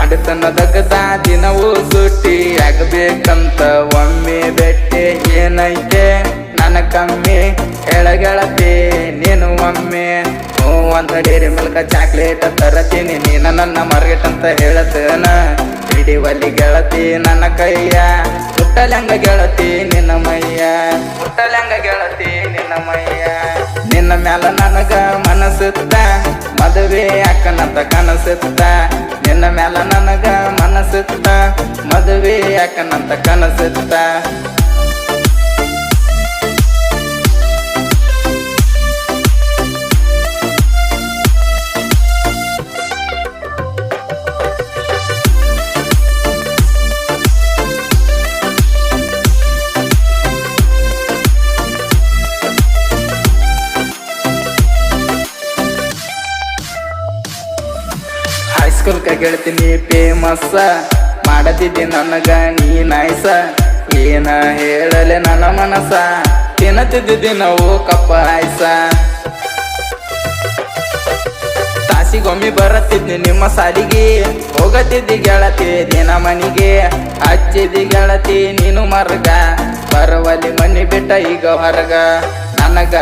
ಮಾಡಿತನದಗದ ದಿನವೂ ಸುಟ್ಟಿ ಆಗಬೇಕಂತ ಒಮ್ಮೆ ಬೆಟ್ಟೆ ಏನೈತೆ ನನ್ನ ಕಮ್ಮಿ ಹೇಳಗೆಳತಿ ನೀನು ಒಮ್ಮೆ ಅಂತ ಡೇರಿ ಮಿಲ್ಕ ಚಾಕ್ಲೇಟ್ ತರತೀನಿ ನೀನ ನನ್ನ ಮಾರ್ಕೆಟ್ ಅಂತ ಹೇಳತನ ಹಿಡಿವಲ್ಲಿ ಗೆಳತಿ ನನ್ನ ಕೈಯ ಮುಟ್ಟಲಂಗ ಗೆಳತಿ ನಿನ್ನ ಮೈಯ ಮುಟ್ಟಲಂಗ ಗೆಳತಿ ನಿನ್ನ ಮೈಯ ನಿನ್ನ ಮ್ಯಾಲ ನನಗ ಮನಸ್ಸುತ್ತ ಮದುವೆ ಅಕ್ಕನಂತ ಕನಸುತ್ತ ನಿನ್ನ ಮ್ಯಾಲ ನನಗ ಮನಸ್ಸುತ್ತ ಮದುವೆ ಅಕ್ಕನಂತ ಕನಸುತ್ತ ಹೈಸ್ಕೂಲ್ಕ ಗೆಳ್ತೀನಿ ಫೇಮಸ್ ಮಾಡದಿದ್ದಿ ನನಗ ನೀ ನೈಸ ಏನ ಹೇಳಲೆ ನನ್ನ ಮನಸ ತಿನ್ನತಿದ್ದಿ ನಾವು ಕಪ್ಪ ಆಯ್ಸ ತಾಸಿಗೊಮ್ಮೆ ಬರತ್ತಿದ್ನಿ ನಿಮ್ಮ ಸಾಲಿಗೆ ಹೋಗತಿದ್ದಿ ಗೆಳತಿ ದಿನ ಮನಿಗೆ ಹಚ್ಚಿದಿ ಗೆಳತಿ ನೀನು ಮರ್ಗ ಬರವಲ್ಲಿ ಮನಿ ಬಿಟ್ಟ ಈಗ ಹೊರಗ ನನಗ